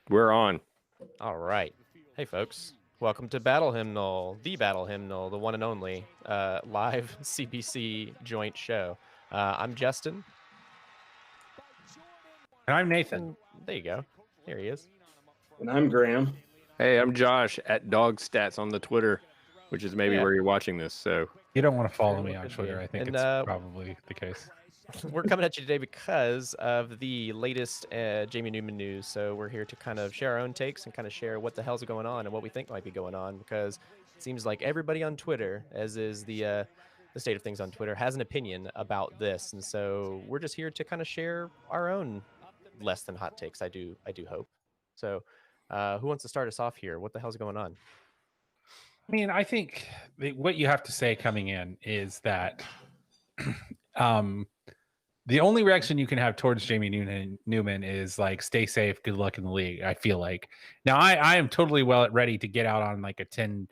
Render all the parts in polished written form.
We're on. All right. Hey, folks. Welcome to Battle Hymnal, the one and only live CBC joint show. I'm Justin. And I'm Nathan. And there you go. Here he is. And I'm Graham. Hey, I'm Josh at Dog Stats on the Twitter, which is maybe where you're watching this. So You don't want to follow me Sure, on could Twitter. be. I think And, it's probably the case. We're coming at you today because of the latest Jamie Newman news. So we're here to kind of share our own takes and kind of share what the hell's going on and what we think might be going on, because it seems like everybody on Twitter, as is the state of things on Twitter, has an opinion about this. And so we're just here to kind of share our own less than hot takes. I do hope. So who wants to start us off here? What the hell's going on? I mean, I think what you have to say coming in is that the only reaction you can have towards Jamie Newman is like, stay safe, good luck in the league. I feel like now I am totally ready to get out on like a tin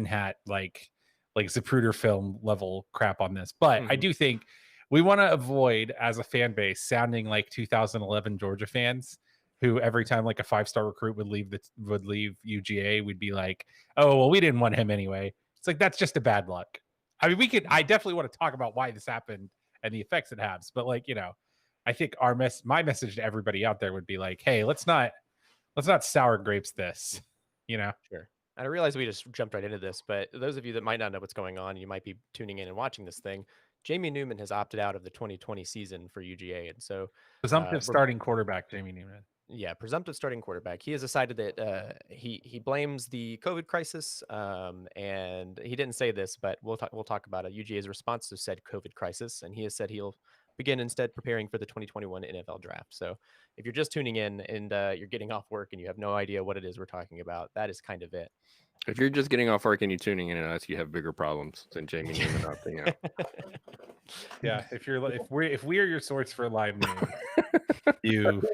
hat, like Zapruder film level crap on this. But I do think we want to avoid, as a fan base, sounding like 2011 Georgia fans who every time like a 5-star recruit would leave UGA, we'd be like, oh, well, we didn't want him anyway. It's like, that's just a bad luck. I mean, I definitely want to talk about why this happened and the effects it has. But like, I think my message to everybody out there would be like, hey, let's not sour grapes this, Sure. And I realize we just jumped right into this, but those of you that might not know what's going on, you might be tuning in and watching this thing. Jamie Newman has opted out of the 2020 season for UGA. And so presumptive starting quarterback, Jamie Newman. Yeah, presumptive starting quarterback. He has decided that he blames the COVID crisis, and he didn't say this, but we'll talk about it. UGA's response to said COVID crisis, and he has said he'll begin instead preparing for the 2021 NFL draft. So if you're just tuning in and you're getting off work and you have no idea what it is we're talking about, that is kind of it. if you're just getting off work and you're tuning in on us, you have bigger problems than Jamie Newman opting out. Yeah, if we are your source for live news,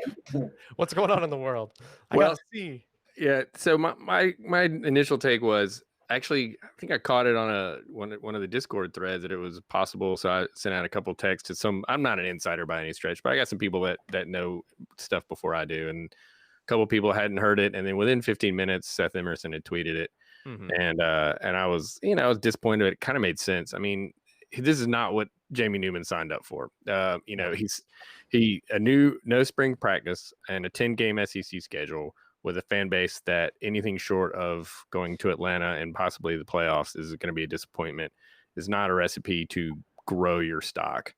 what's going on in the world? I Well, gotta see. Yeah. So my initial take was, actually, I think I caught it on one of the Discord threads that it was possible. So I sent out a couple texts to some. I'm not an insider by any stretch, but I got some people that know stuff before I do, and a couple people hadn't heard it. And then within 15 minutes, Seth Emerson had tweeted it, and I was disappointed. It kind of made sense. I mean, this is not what Jamie Newman signed up for. He's a new no spring practice and a 10-game SEC schedule with a fan base that anything short of going to Atlanta and possibly the playoffs is going to be a disappointment, is not a recipe to grow your stock.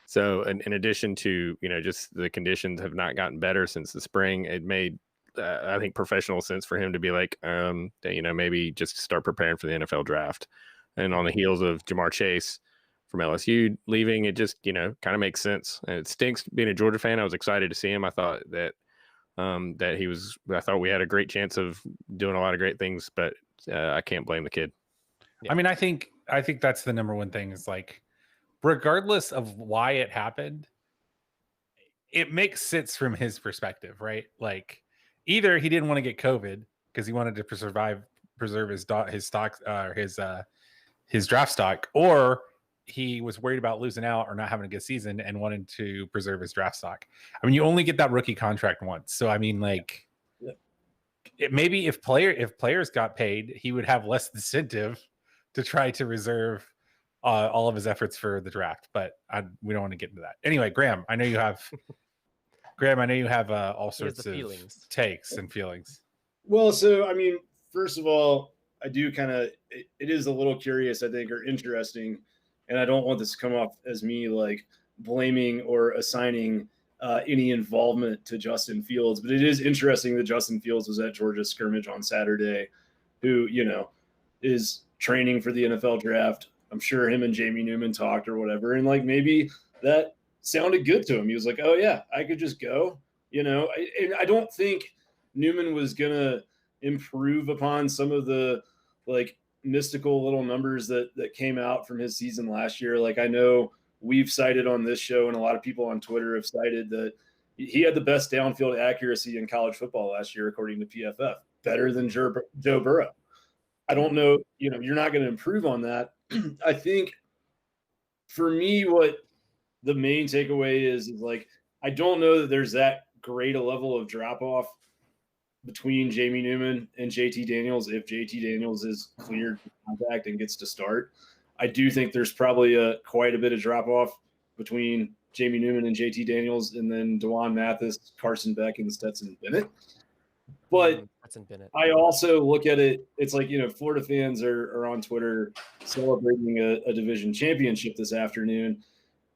So in addition to, just the conditions have not gotten better since the spring, it made, I think, professional sense for him to be like, maybe just start preparing for the NFL draft. And on the heels of Jamar Chase from LSU leaving, it just, kind of makes sense. And it stinks being a Georgia fan. I was excited to see him. I thought that I thought we had a great chance of doing a lot of great things, but I can't blame the kid. Yeah. I mean, I think that's the number one thing is, like, regardless of why it happened, it makes sense from his perspective, right? Like, either he didn't want to get COVID because he wanted to preserve his stock, his draft stock, or he was worried about losing out or not having a good season and wanted to preserve his draft stock. I mean, you only get that rookie contract once. So, I mean, like, maybe if players got paid, he would have less incentive to try to reserve all of his efforts for the draft. But we don't want to get into that. Anyway, Graham, I know you have all sorts of takes and feelings. Well, so, I mean, first of all, I do it is a little curious, I think, or interesting. And I don't want this to come off as me like blaming or assigning any involvement to Justin Fields, but it is interesting that Justin Fields was at Georgia's scrimmage on Saturday, who, is training for the NFL draft. I'm sure him and Jamie Newman talked or whatever. And like, maybe that sounded good to him. He was like, oh yeah, I could just go, I don't think Newman was going to improve upon some of the like mystical little numbers that came out from his season last year. Like, I know we've cited on this show, and a lot of people on Twitter have cited that he had the best downfield accuracy in college football last year, according to PFF, better than Joe Burrow. I don't know, you're not going to improve on that. I think for me, what the main takeaway is like, I don't know that there's that great a level of drop off between Jamie Newman and JT Daniels if JT Daniels is cleared for contact and gets to start. I do think there's probably quite a bit of drop off between Jamie Newman and JT Daniels, and then DeJuan Mathis, Carson Beck, and Stetson Bennett. But I also look at it, it's like, Florida fans are on Twitter celebrating a division championship this afternoon.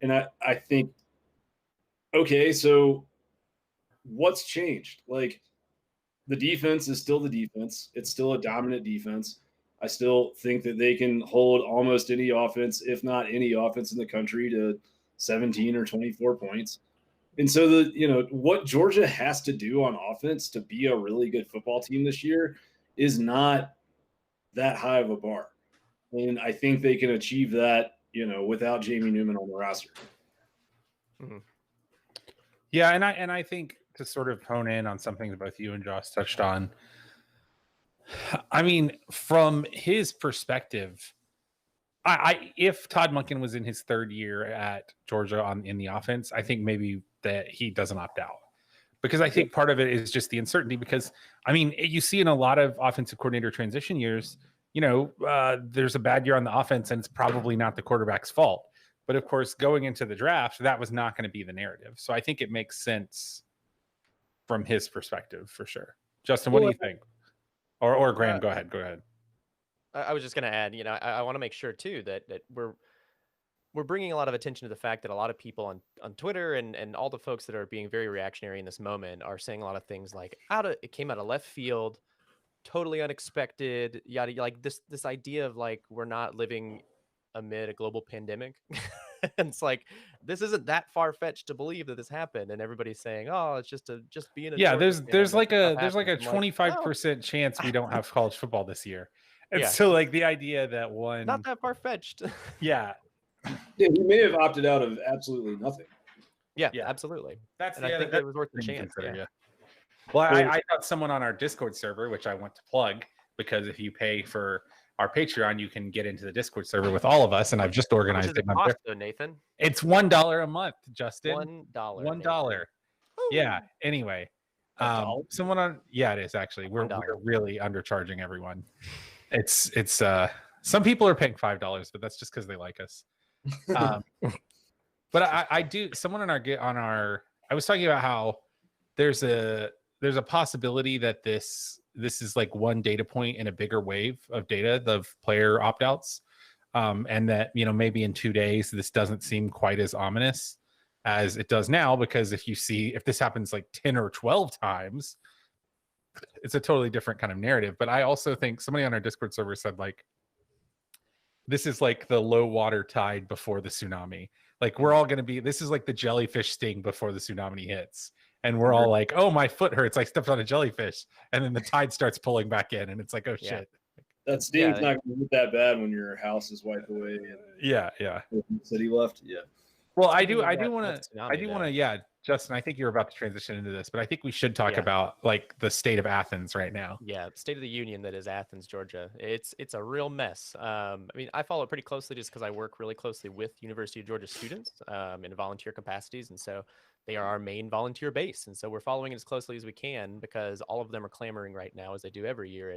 And I think, okay, so what's changed? Like, the defense is still the defense. It's still a dominant defense. I still think that they can hold almost any offense, if not any offense in the country, to 17 or 24 points. And so what Georgia has to do on offense to be a really good football team this year is not that high of a bar. And I think they can achieve that, without Jamie Newman on the roster. Mm-hmm. Yeah, and I think to sort of hone in on something that both you and Josh touched on, I mean, from his perspective, if Todd Monken was in his third year at Georgia in the offense, I think maybe that he doesn't opt out, because I think part of it is just the uncertainty. Because I mean, you see in a lot of offensive coordinator transition years, there's a bad year on the offense and it's probably not the quarterback's fault. But of course, going into the draft, that was not going to be the narrative. So I think it makes sense from his perspective for sure. Justin, what do you think? Or Graham, go ahead. I was just going to add, I want to make sure too that we're bringing a lot of attention to the fact that a lot of people on Twitter and all the folks that are being very reactionary in this moment are saying a lot of things like it came out of left field, totally unexpected, yada, like this idea of like we're not living amid a global pandemic. And it's like, this isn't that far-fetched to believe that this happened, and everybody's saying, oh, it's just being a there's like a 25% chance we don't have college football this year. And so like the idea that not that far-fetched. Yeah, he may have opted out of absolutely nothing. Yeah, absolutely. I think it was worth the chance. Yeah. Well, I got someone on our Discord server, which I want to plug, because if you pay for our Patreon, you can get into the Discord server with all of us, and I've just organized it. Cost, though, Nathan? It's $1 a month, Justin. $1. $1. Yeah. Anyway, someone on it is actually. We're really undercharging everyone. It's some people are paying $5, but that's just because they like us. But I do. Someone on our I was talking about how there's a possibility that this is like one data point in a bigger wave of data of player opt-outs, and that maybe in 2 days this doesn't seem quite as ominous as it does now, because if this happens like 10 or 12 times, it's a totally different kind of narrative. But I also think somebody on our Discord server said like, this is like the low water tide before the tsunami. Like we're all going to be, this is like the jellyfish sting before the tsunami hits. And we're all like, oh, my foot hurts. I stepped on a jellyfish. And then the tide starts pulling back in. And it's like, oh, shit. That sting's not going to get that bad when your house is wiped away. And yeah. The city left. Yeah. Well, I do want to, Justin, I think you're about to transition into this, but I think we should talk about like the state of Athens right now. Yeah. State of the Union that is Athens, Georgia. It's a real mess. I mean, I follow it pretty closely just because I work really closely with University of Georgia students in volunteer capacities. And so they are our main volunteer base. And so we're following it as closely as we can, because all of them are clamoring right now, as they do every year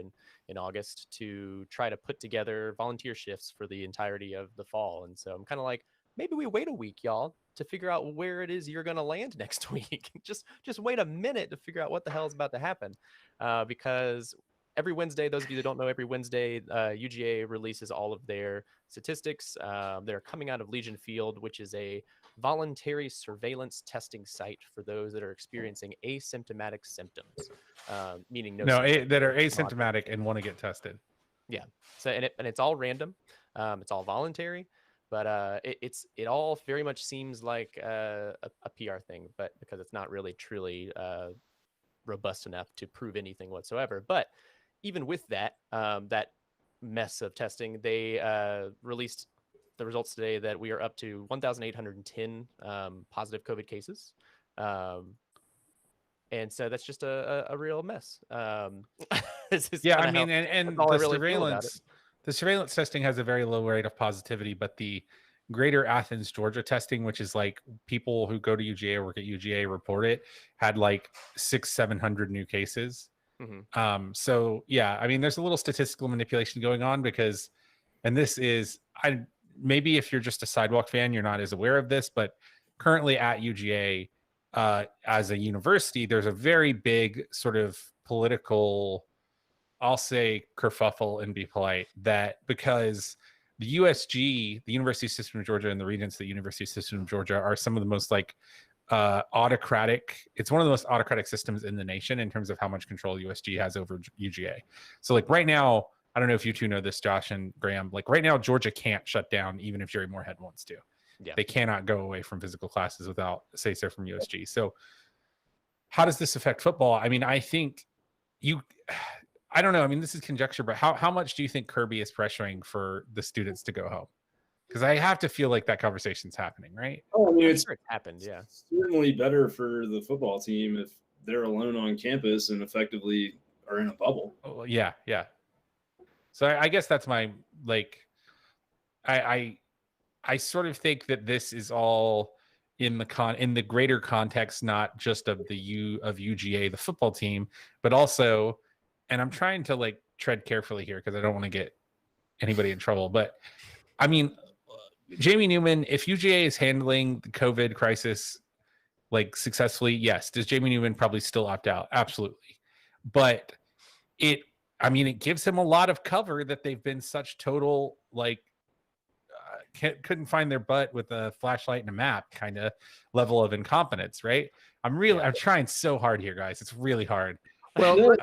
in August, to try to put together volunteer shifts for the entirety of the fall. And so I'm kind of like, maybe we wait a week, y'all, to figure out where it is you're going to land next week. just wait a minute to figure out what the hell is about to happen. Because every Wednesday, those of you that don't know, every Wednesday, UGA releases all of their statistics. They're coming out of Legion Field, which is a voluntary surveillance testing site for those that are experiencing asymptomatic symptoms, meaning that are asymptomatic and want to get tested. Yeah. So and it's all random. It's all voluntary. But it all very much seems like a PR thing, but because it's not really truly robust enough to prove anything whatsoever. But even with that mess of testing, they released the results today that we are up to 1,810 positive COVID cases. And so that's just a real mess. I mean, and the surveillance testing has a very low rate of positivity, but the greater Athens, Georgia testing, which is like people who go to UGA or work at UGA report it, had like 600-700 new cases. So yeah, I mean, there's a little statistical manipulation going on because, and this is, maybe if you're just a sidewalk fan, you're not as aware of this, but currently at UGA, as a university, there's a very big sort of political, I'll say kerfuffle and be polite, that because the USG, the University System of Georgia, and the regents of the University System of Georgia are some of the most like autocratic. It's one of the most autocratic systems in the nation in terms of how much control USG has over UGA. So like right now, I don't know if you two know this, Josh and Graham, like right now, Georgia can't shut down even if Jerry Moorhead wants to. Yeah. They cannot go away from physical classes without say-so from USG. So how does this affect football? I mean, I think I don't know. I mean, this is conjecture, but how much do you think Kirby is pressuring for the students to go home? Because I have to feel like that conversation's happening, right? Oh, I mean, It's happened, yeah. certainly better for the football team if they're alone on campus and effectively are in a bubble. Oh, yeah. So I guess that's my like. I sort of think that this is all in the greater context, not just of UGA, the football team, but also, and I'm trying to like tread carefully here because I don't want to get anybody in trouble, but I mean, Jamie Newman, if UGA is handling the COVID crisis like successfully, yes. Does Jamie Newman probably still opt out? Absolutely. But it gives him a lot of cover that they've been such total like couldn't find their butt with a flashlight and a map kind of level of incompetence, right? I'm trying so hard here, guys. It's really hard. Well,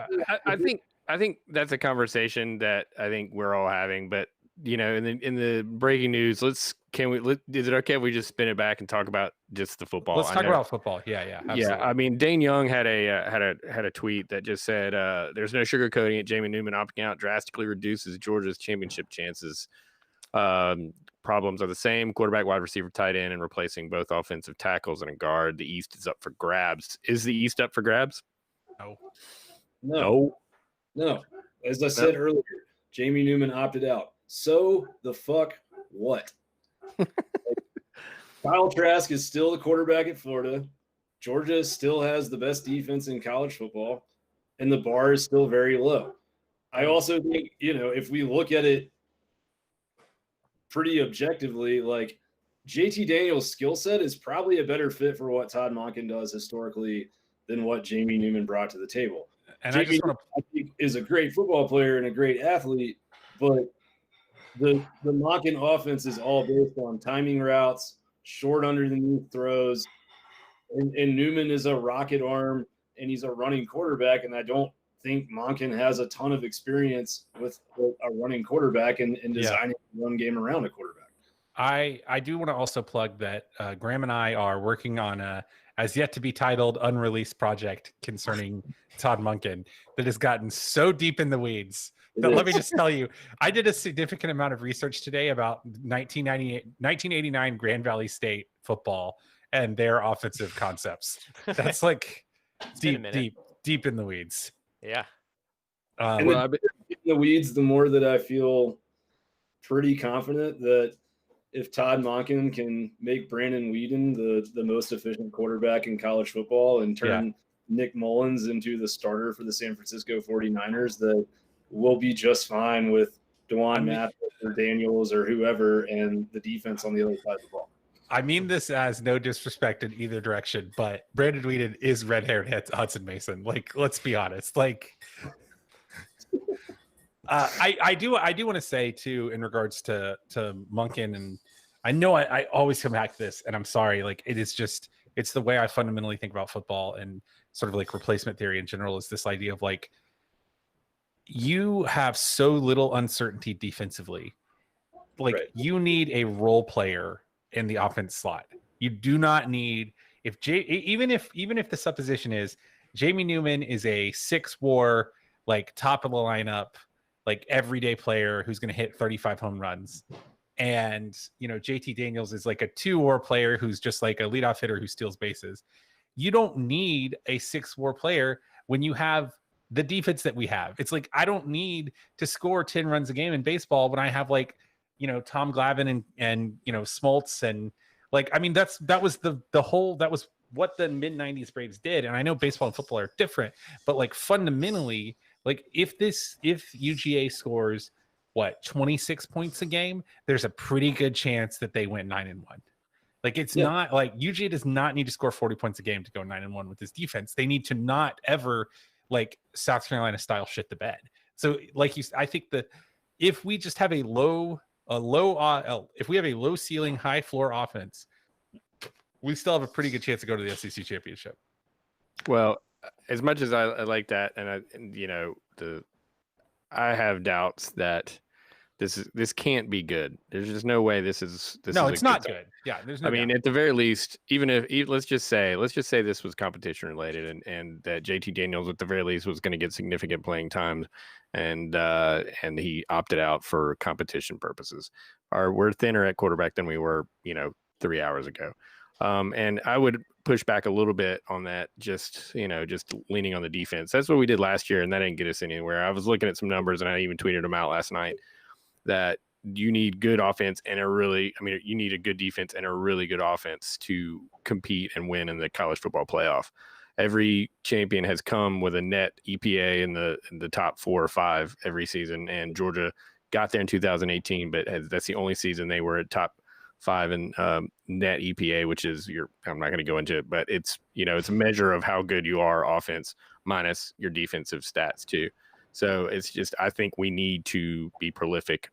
I think that's a conversation that I think we're all having, but you know, in the breaking news, is it okay if we just spin it back and talk about just the football? Let's talk about football. Yeah, absolutely. Yeah. I mean, Dane Young had a tweet that just said, "There's no sugarcoating it. Jamie Newman opting out drastically reduces Georgia's championship chances. Problems are the same: quarterback, wide receiver, tight end, and replacing both offensive tackles and a guard. The East is up for grabs. Is the East up for grabs? No. As I said earlier, Jamie Newman opted out. So the fuck what? Kyle Trask is still the quarterback at Florida. Georgia still has the best defense in college football, and the bar is still very low. I also think, if we look at it pretty objectively, like JT Daniels' skill set is probably a better fit for what Todd Monken does historically than what Jamie Newman brought to the table. And Jamie I think is a great football player and a great athlete, but the Monken offense is all based on timing routes, short underneath throws, and Newman is a rocket arm and he's a running quarterback, and I don't think Monken has a ton of experience with a running quarterback and designing a run game around a quarterback. I do want to also plug that Graham and I are working on a as yet to be titled unreleased project concerning Todd Monken that has gotten so deep in the weeds that let me just tell you, I did a significant amount of research today about 1989 Grand Valley State football and their offensive concepts. That's like deep in the weeds. Yeah. In the weeds, the more that I feel pretty confident that if Todd Monken can make Brandon Weeden the most efficient quarterback in college football and turn Nick Mullins into the starter for the San Francisco 49ers, that we'll be just fine with DeJuan Mathis or Daniels or whoever and the defense on the other side of the ball. I mean this as no disrespect in either direction, but Brandon Weeden is red-haired Hudson Mason. Like, let's be honest. Like, I do want to say too, in regards to Monken, and I know I always come back to this, and I'm sorry. Like, it's the way I fundamentally think about football and sort of like replacement theory in general. Is this idea of like, you have so little uncertainty defensively. Like, you need a role player in the offense slot. You do not need even if the supposition is Jamie Newman is a 6'4", like top of the lineup, like everyday player who's going to hit 35 home runs, and JT Daniels is like a 2-war player who's just like a leadoff hitter who steals bases. You don't need a 6'4" player when you have the defense that we have. It's like, I don't need to score 10 runs a game in baseball when I have like, Tom Glavine and Smoltz, and like, I mean, that was what the mid 90s Braves did, and I know baseball and football are different, but like fundamentally, like if UGA scores 26 points a game, there's a pretty good chance that they went 9-1. Like it's not like UGA does not need to score 40 points a game to go 9-1 with this defense. They need to not ever like South Carolina style shit the bed. So like I think that if we just have if we have a low ceiling, high floor offense, we still have a pretty good chance to go to the SEC championship. Well, as much as I like that, and I have doubts that this can't be good. There's just no way this is. No, it's not good. Yeah, there's no. I mean, at the very least, even if let's just say this was competition related, and that JT Daniels at the very least was going to get significant playing time, and he opted out for competition purposes. We're thinner at quarterback than we were, 3 hours ago. And I would push back a little bit on that, just leaning on the defense. That's what we did last year, and that didn't get us anywhere. I was looking at some numbers, and I even tweeted them out last night, that you need good offense and you need a good defense and a really good offense to compete and win in the college football playoff. Every champion has come with a net EPA in the top 4 or 5 every season, and Georgia got there in 2018, but that's the only season they were at top 5 in net EPA, which is I'm not going to go into it, but it's it's a measure of how good you are offense minus your defensive stats too. So it's just, I think we need to be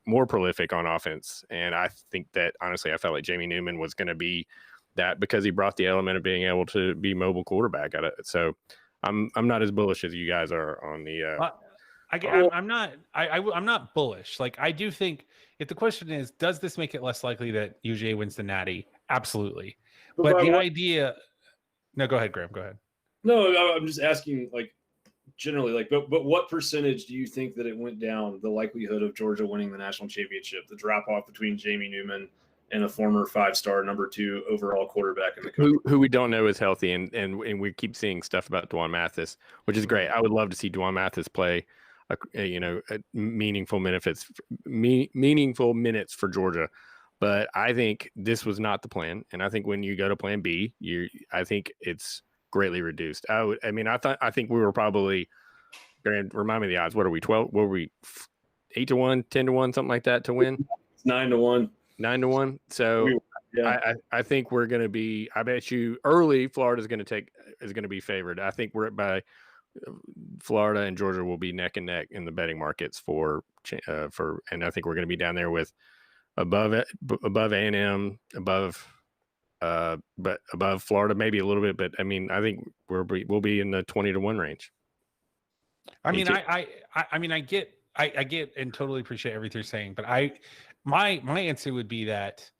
more prolific on offense, and I think that honestly I felt like Jamie Newman was going to be that because he brought the element of being able to be mobile quarterback at it. So I'm not as bullish as you guys are on the. I'm not bullish. Like I do think, if the question is, does this make it less likely that UGA wins the Natty? Absolutely. But the idea. No, go ahead, Graham. Go ahead. No, I'm just asking, like, generally, like, but what percentage do you think that it went down, the likelihood of Georgia winning the national championship, the drop off between Jamie Newman and a former 5-star number 2 overall quarterback in the country, who we don't know is healthy, and we keep seeing stuff about Dwan Mathis, which is great. I would love to see Dwan Mathis play meaningful minutes for Georgia, but I think this was not the plan, and I think when you go to plan B, I think it's greatly reduced. I think we were probably, remind me the odds. What are we, 12? What were we, 8-1, 10-1, something like that to win? 9-1. 9-1. So yeah. I think we're going to be. I bet you early Florida is going to be favored. I think we're by Florida and Georgia will be neck and neck in the betting markets and I think we're going to be down there with above A&M, but above Florida maybe a little bit. But I mean, I think we'll be in the 20-1 range. I mean, I get and totally appreciate everything you're saying, but my answer would be that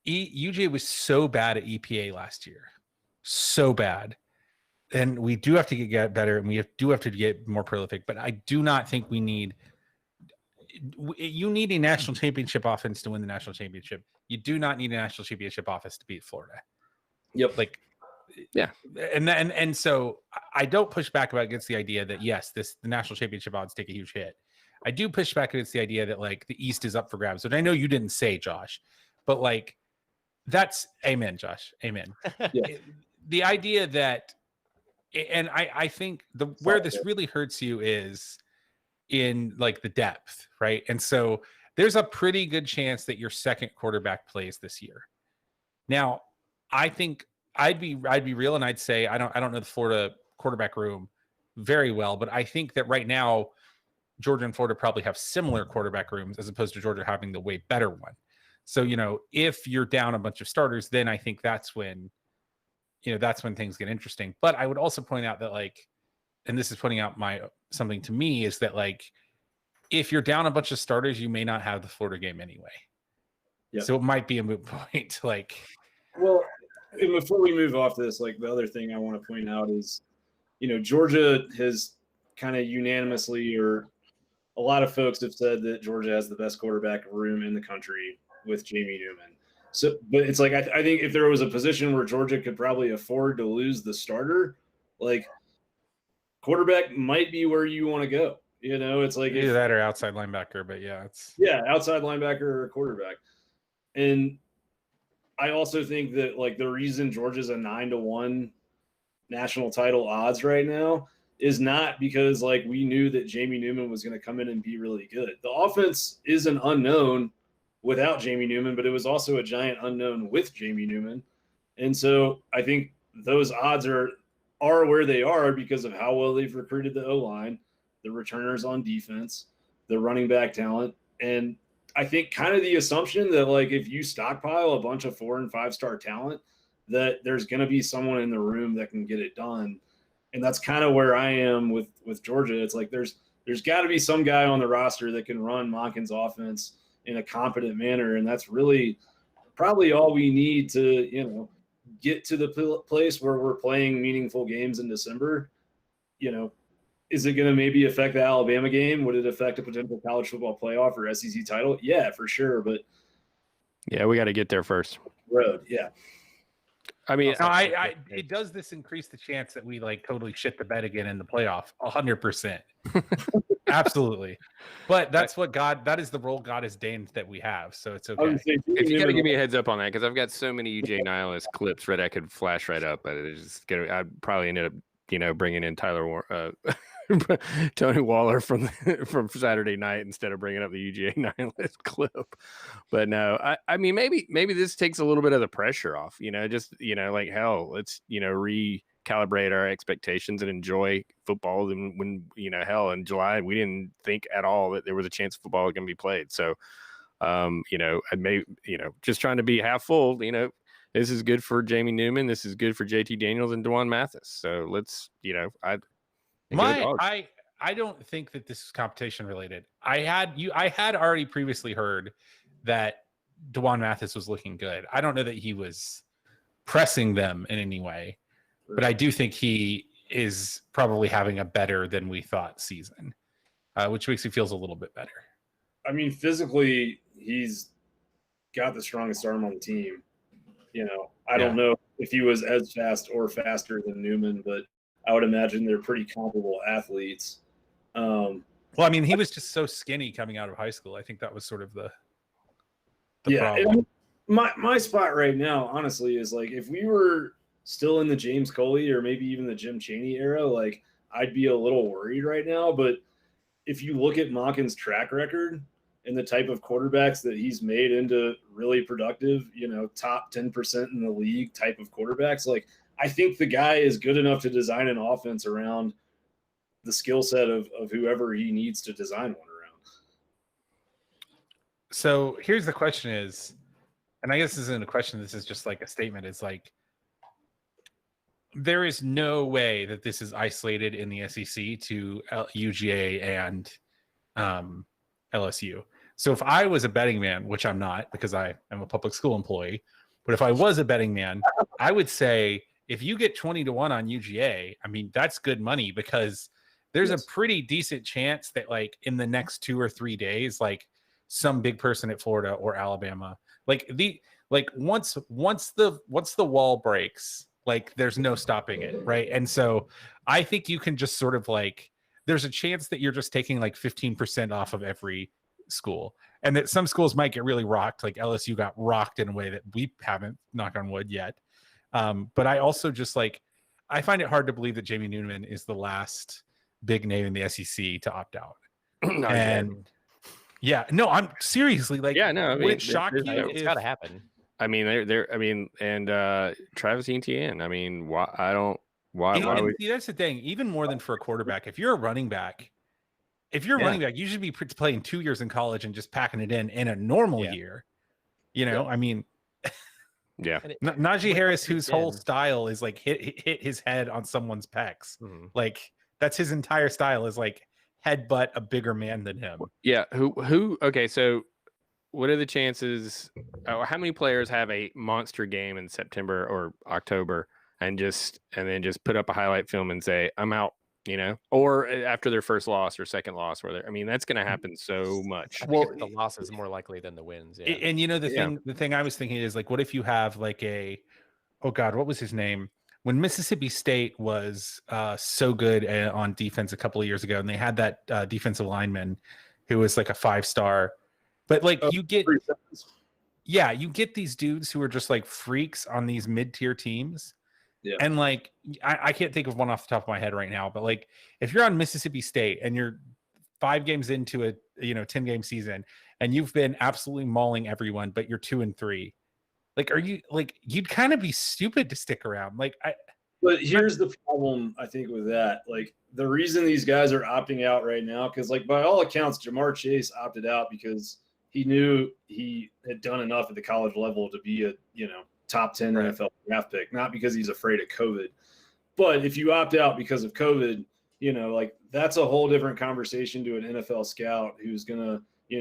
UJ was so bad at EPA last year, so bad, and we do have to get better, and we do have to get more prolific. But I do not think you need a national championship offense to win the national championship. You do not need a national championship offense to beat Florida. Yep. Like, yeah. And so I don't push back against the idea that yes, the national championship odds take a huge hit. I do push back against the idea that like the East is up for grabs, which I know you didn't say, Josh, but like that's amen, Josh. Amen. Yeah. The idea that, and I think where this really hurts you is in like the depth, right? And so there's a pretty good chance that your second quarterback plays this year. Now, I think I'd be real and I'd say I don't know the Florida quarterback room very well, but I think that right now Georgia and Florida probably have similar quarterback rooms as opposed to Georgia having the way better one. So, if you're down a bunch of starters, then I think that's when things get interesting. But I would also point out that like, and this is pointing out something to me, is that like, if you're down a bunch of starters, you may not have the Florida game anyway. Yep. So it might be a moot point. Like, well, before we move off this, like the other thing I want to point out is, Georgia has kind of unanimously, or a lot of folks have said that Georgia has the best quarterback room in the country with Jamie Newman. So, but it's like, I think if there was a position where Georgia could probably afford to lose the starter, like quarterback might be where you want to go. It's like either that or outside linebacker, but yeah, outside linebacker or quarterback. And I also think that like the reason Georgia's a 9-1 national title odds right now is not because like we knew that Jamie Newman was going to come in and be really good. The offense is an unknown without Jamie Newman, but it was also a giant unknown with Jamie Newman. And so I think those odds are where they are because of how well they've recruited the O-line, the returners on defense, the running back talent. And I think kind of the assumption that like if you stockpile a bunch of 4 and 5-star talent, that there's going to be someone in the room that can get it done. And that's kind of where I am with Georgia. It's like there's got to be some guy on the roster that can run Monken's offense in a competent manner, and that's really probably all we need to get to the place where we're playing meaningful games in December. Is it going to maybe affect the Alabama game? Would it affect a potential college football playoff or SEC title? Yeah, for sure. But yeah, we got to get there first. Road, yeah. I mean, it does this increase the chance that we like totally shit the bed again in the playoff? 100%. Absolutely. But that is the role God has deigned that we have. So it's okay. If you got to give me a heads up on that, because I've got so many UJ Nihilist clips that I could flash right up, but I'd probably ended up, bringing in Tony Waller from Saturday night instead of bringing up the UGA Nihilist clip. But no, I mean, maybe this takes a little bit of the pressure off, like hell, let's, recalibrate our expectations and enjoy football. And when, hell, in July, we didn't think at all that there was a chance football was going to be played. So, I may, just trying to be half full, this is good for Jamie Newman. This is good for JT Daniels and DeJuan Mathis. So let's, I don't think that this is competition related. I had already previously heard that DeJuan Mathis was looking good. I don't know that he was pressing them in any way, but I do think he is probably having a better than we thought season, which makes me feels a little bit better. I mean, physically, he's got the strongest arm on the team. I don't know if he was as fast or faster than Newman, but I would imagine they're pretty comparable athletes. Well, I mean, he was just so skinny coming out of high school. I think that was sort of the problem. My spot right now, honestly, is like if we were still in the James Coley or maybe even the Jim Chaney era, like I'd be a little worried right now. But if you look at Monken's track record and the type of quarterbacks that he's made into really productive, top 10% in the league type of quarterbacks, like I think the guy is good enough to design an offense around the skill set of whoever he needs to design one around. So here's the question is, and I guess this isn't a question, this is just like a statement. It's like, there is no way that this is isolated in the SEC to UGA and LSU. So if I was a betting man, which I'm not because I am a public school employee, but if I was a betting man, I would say if you get 20-1 on UGA, I mean, that's good money because there's a pretty decent chance that like in the next 2 or 3 days, like some big person at Florida or Alabama, once the wall breaks, like there's no stopping it. Right. And so I think you can just sort of like, there's a chance that you're just taking like 15% off of every school, and that some schools might get really rocked. Like LSU got rocked in a way that we haven't, knock on wood, yet. But I also just like, I find it hard to believe that Jamie Newman is the last big name in the SEC to opt out. I'm seriously like, would it shock you? It's got to happen. I mean, and Travis Etienne. I mean, why? See, that's the thing. Even more than for a quarterback, if you're a running back, running back, you should be playing 2 years in college and just packing it in a normal year. I mean, yeah. Najee Harris, whose whole style is like hit his head on someone's pecs. Mm-hmm. Like that's his entire style is like headbutt a bigger man than him. Yeah. Who? Okay. So what are the chances? How many players have a monster game in September or October and then just put up a highlight film and say, I'm out? Or after their first loss or second loss, that's going to happen so much. I think the loss is more likely than the wins. Yeah. And the thing I was thinking is like, what if you have like what was his name? When Mississippi State was so good on defense a couple of years ago, and they had that defensive lineman who was like a 5-star, but like you get yeah, you get these dudes who are just like freaks on these mid-tier teams. Yeah. And like, I can't think of one off the top of my head right now, but like, if you're on Mississippi State and you're 5 games into a 10-game season and you've been absolutely mauling everyone, but you're 2-3, like, are you like, you'd kind of be stupid to stick around. Like, But here's the problem, I think, with that. Like, the reason these guys are opting out right now, because, like, by all accounts, Jamar Chase opted out because he knew he had done enough at the college level to be a, top 10 NFL draft pick, not because he's afraid of COVID. But if you opt out because of COVID, like, that's a whole different conversation to an NFL scout who's going to,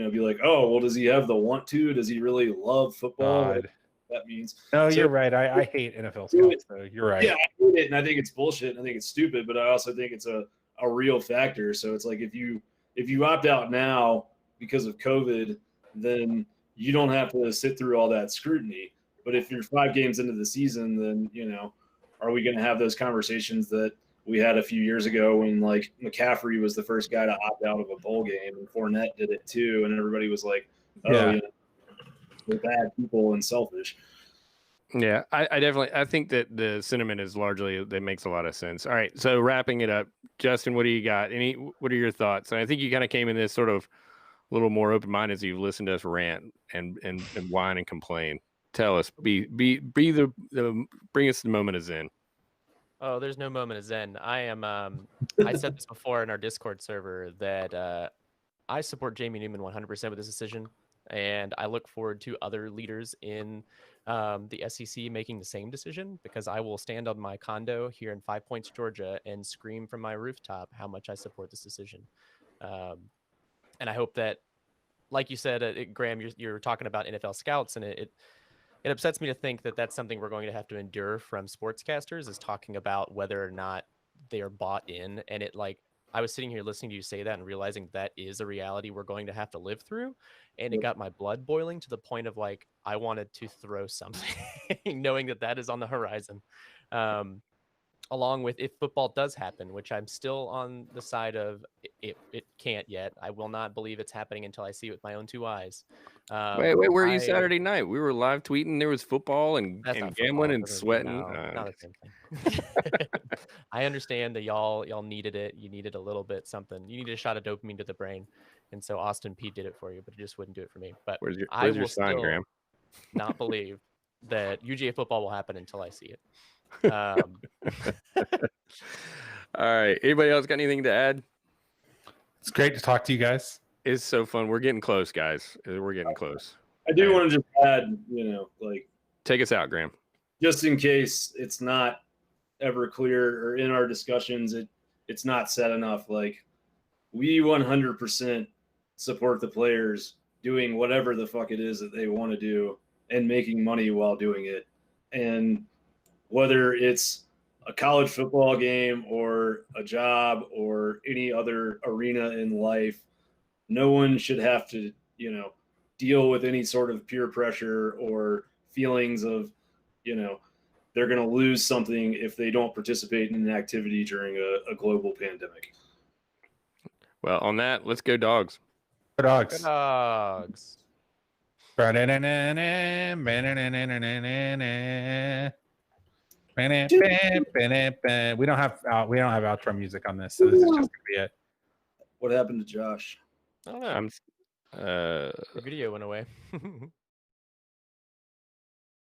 be like, oh, well, does he have the want to? Does he really love football? That means. No, you're right. I hate NFL scouts, so you're right. Yeah, I hate it, and I think it's bullshit, and I think it's stupid, but I also think it's a real factor. So it's like, if you opt out now because of COVID, then you don't have to sit through all that scrutiny. But if you're 5 games into the season, then are we going to have those conversations that we had a few years ago when, like, McCaffrey was the first guy to opt out of a bowl game, and Fournette did it too, and everybody was like, oh, they're bad people and selfish. Yeah, I think that the sentiment is largely, that makes a lot of sense. All right, so wrapping it up, Justin, what do you got? What are your thoughts? And I think you kind of came in this sort of a little more open-minded as you've listened to us rant and whine and complain. Tell us, bring us the moment of zen. Oh, there's no moment of zen. I am. I said this before in our Discord server that I support Jamie Newman 100% with this decision, and I look forward to other leaders in the SEC making the same decision, because I will stand on my condo here in 5 Points, Georgia, and scream from my rooftop how much I support this decision. And I hope that, like you said, Graham, you're talking about NFL scouts, and it upsets me to think that that's something we're going to have to endure from sportscasters, is talking about whether or not they are bought in. And I was sitting here listening to you say that and realizing that is a reality we're going to have to live through. And it got my blood boiling to the point of, like, I wanted to throw something, knowing that is on the horizon. Along with, if football does happen, which I'm still on the side of, it can't yet. I will not believe it's happening until I see it with my own 2 eyes. Wait, where are you Saturday night? We were live tweeting. There was football and gambling and sweating. No, not the same thing. I understand that y'all needed it. You needed a little bit something. You needed a shot of dopamine to the brain, and so Austin P did it for you, but it just wouldn't do it for me. But where's I will your sign, still Graham? not believe that UGA football will happen until I see it. All right. Anybody else got anything to add? It's great to talk to you guys. It's so fun. We're getting close, guys. We're getting close. I do want to just add, like, take us out, Graham. Just in case it's not ever clear, or in our discussions it's not said enough, like, we 100% support the players doing whatever the fuck it is that they want to do and making money while doing it. And whether it's a college football game or a job or any other arena in life, no one should have to, deal with any sort of peer pressure or feelings of, they're going to lose something if they don't participate in an activity during a global pandemic. Well, on that, let's go Dogs. Go Dogs. Go Dogs. We don't have outro music on this, so this is just gonna be it. What happened to Josh? I don't know. Your video went away.